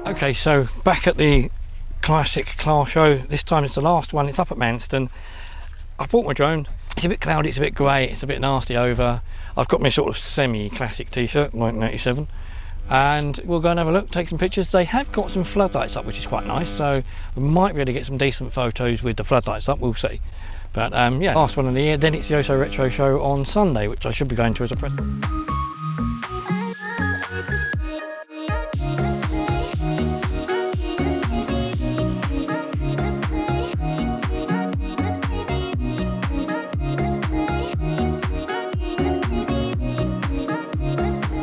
Okay, so back at the classic car show. This time it's the last one. It's up at Manston. I bought my drone. It's a bit cloudy, it's a bit grey, it's a bit nasty over. I've got my sort of semi-classic t-shirt, 1987, and we'll go and have a look, take some pictures. They have got some floodlights up, which is quite nice, so we might be able to get some decent photos with the floodlights up, we'll see. But yeah, last one of the year. Then it's the Oso Retro Show on Sunday, which I should be going to as a present.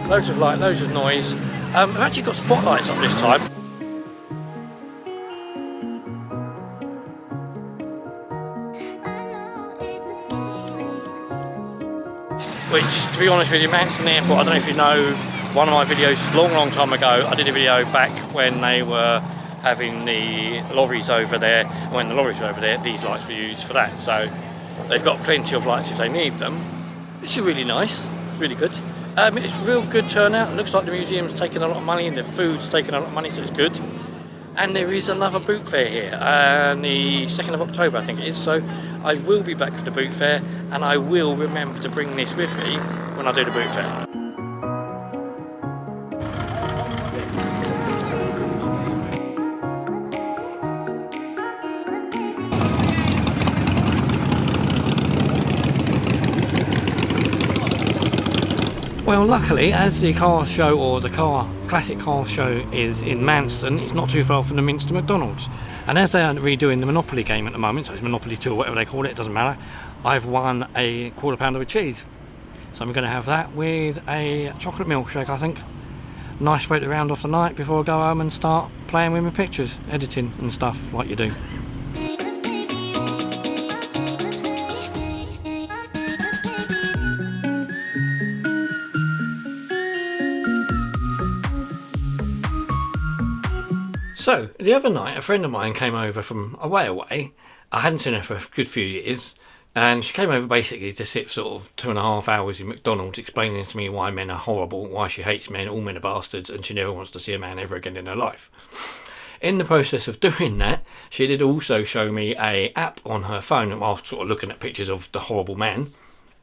Loads of light, loads of noise. I've actually got spotlights up this time. Which, to be honest with you, Manston Airport, I don't know if you know, one of my videos long time ago, I did a video back when they were having the lorries over there. When the lorries were over there, these lights were used for that. So they've got plenty of lights if they need them. It's really nice, really good. It's real good turnout. It looks like the museum's taking a lot of money and the food's taking a lot of money, so it's good. And there is another boot fair here, the 2nd of October I think it is, so I will be back for the boot fair, and I will remember to bring this with me when I do the boot fair. Well, luckily, as the car show, or the classic car show, is in Manston, it's not too far from the Minster McDonald's. And as they are redoing the Monopoly game at the moment, so it's Monopoly 2 or whatever they call it, it doesn't matter, I've won a quarter pounder with cheese. So I'm going to have that with a chocolate milkshake, I think. Nice way to round off the night before I go home and start playing with my pictures, editing and stuff like you do. So, the other night, a friend of mine came over from a way away. I hadn't seen her for a good few years, and she came over basically to sit sort of 2.5 hours in McDonald's explaining to me why men are horrible, why she hates men, all men are bastards, and she never wants to see a man ever again in her life. In the process of doing that, she did also show me an app on her phone while sort of looking at pictures of the horrible man.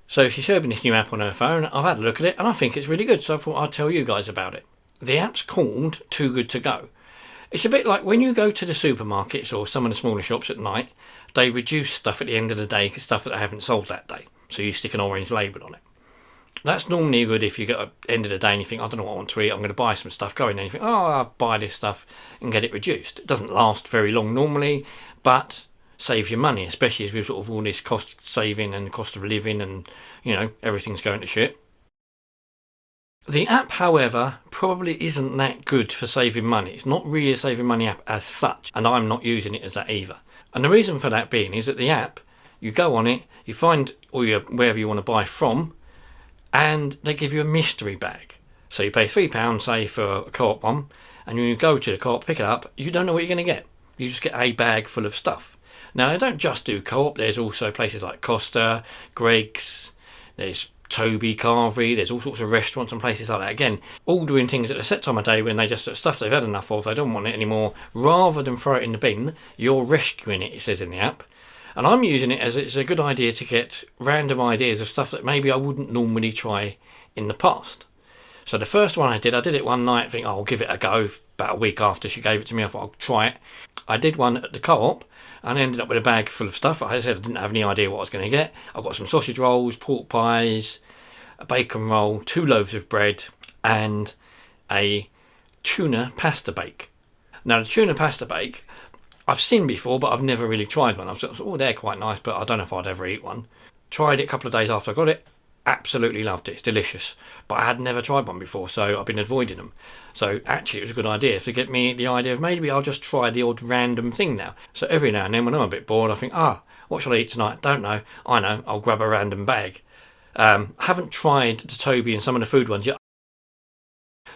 So she showed me this new app on her phone. I've had a look at it, and I think it's really good, so I thought I'd tell you guys about it. The app's called Too Good To Go. It's a bit like when you go to the supermarkets or some of the smaller shops at night, they reduce stuff at the end of the day, stuff that they haven't sold that day. So you stick an orange label on it. That's normally good if you get at the end of the day and you think, I don't know what I want to eat, I'm going to buy some stuff. Go in and you think, oh, I'll buy this stuff and get it reduced. It doesn't last very long normally, but saves you money, especially as with sort of all this cost saving and cost of living and, you know, everything's going to shit. The app, however, probably isn't that good for saving money. It's not really a saving money app as such, and I'm not using it as that either. And the reason for that being is that the app, you go on it, you find wherever you want to buy from, and they give you a mystery bag. So you pay £3, say, for a Co-op one, and when you go to the Co-op, pick it up, you don't know what you're going to get. You just get a bag full of stuff. Now, they don't just do Co-op, there's also places like Costa, Greggs, there's Toby, Carvery, there's all sorts of restaurants and places like that. Again, all doing things at a set time of day when they just stuff they've had enough of, they don't want it anymore. Rather than throw it in the bin, you're rescuing it, it says in the app. And I'm using it as it's a good idea to get random ideas of stuff that maybe I wouldn't normally try in the past. So the first one I did it one night, think, oh, I'll give it a go. About a week after she gave it to me, I thought I'll try it. I did one at the Co-op and ended up with a bag full of stuff. I said I didn't have any idea what I was going to get. I've got some sausage rolls, pork pies, a bacon roll, 2 loaves of bread, and a tuna pasta bake. Now, the tuna pasta bake, I've seen before, but I've never really tried one. I've thought, oh, they're quite nice, but I don't know if I'd ever eat one. Tried it a couple of days after I got it. Absolutely loved it. It's delicious. But I had never tried one before, so I've been avoiding them. So actually, it was a good idea to get me the idea of maybe I'll just try the odd random thing now. So every now and then, when I'm a bit bored, I think, what shall I eat tonight? Don't know. I know. I'll grab a random bag. I haven't tried the Toby and some of the food ones yet.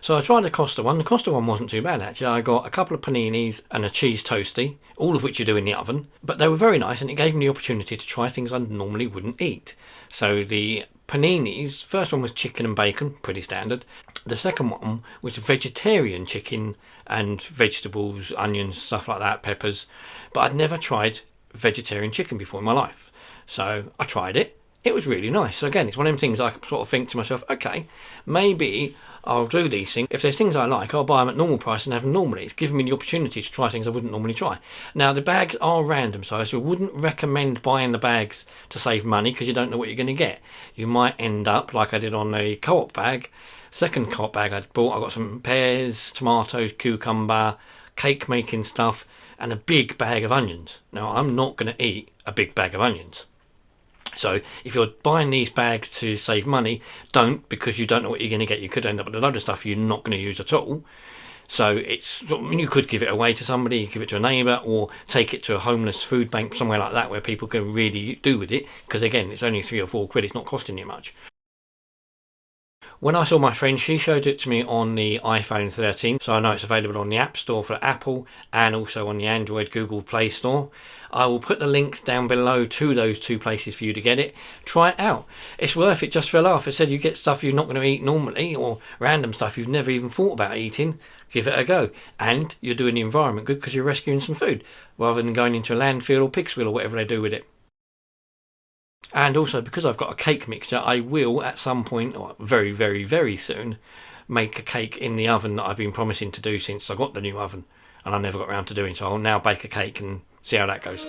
So I tried the Costa one. The Costa one wasn't too bad actually. I got a couple of paninis and a cheese toasty, all of which you do in the oven. But they were very nice and it gave me the opportunity to try things I normally wouldn't eat. So the paninis, first one was chicken and bacon, pretty standard. The second one was vegetarian chicken and vegetables, onions, stuff like that, peppers. But I'd never tried vegetarian chicken before in my life. So I tried it. It was really nice. So again, it's one of them things I sort of think to myself, okay, maybe I'll do these things. If there's things I like, I'll buy them at normal price and have them normally. It's given me the opportunity to try things I wouldn't normally try. Now, the bags are random size, so I wouldn't recommend buying the bags to save money because you don't know what you're going to get. You might end up, like I did on the co-op bag, second co-op bag I bought, I got some pears, tomatoes, cucumber, cake making stuff, and a big bag of onions. Now, I'm not going to eat a big bag of onions. So if you're buying these bags to save money, don't, because you don't know what you're going to get. You could end up with a load of stuff you're not going to use at all. So you could give it away to somebody, give it to a neighbour, or take it to a homeless food bank, somewhere like that, where people can really do with it. Because again, it's only £3 or £4. It's not costing you much. When I saw my friend, she showed it to me on the iPhone 13, so I know it's available on the App Store for Apple and also on the Android Google Play Store. I will put the links down below to those two places for you to get it. Try it out. It's worth it just for a laugh. I said you get stuff you're not going to eat normally, or random stuff you've never even thought about eating. Give it a go. And you're doing the environment good because you're rescuing some food, rather than going into a landfill or pig swill or whatever they do with it. And also, because I've got a cake mixture, I will at some point, or very, very, very soon, make a cake in the oven that I've been promising to do since I got the new oven, and I never got around to doing so. I'll now bake a cake and see how that goes.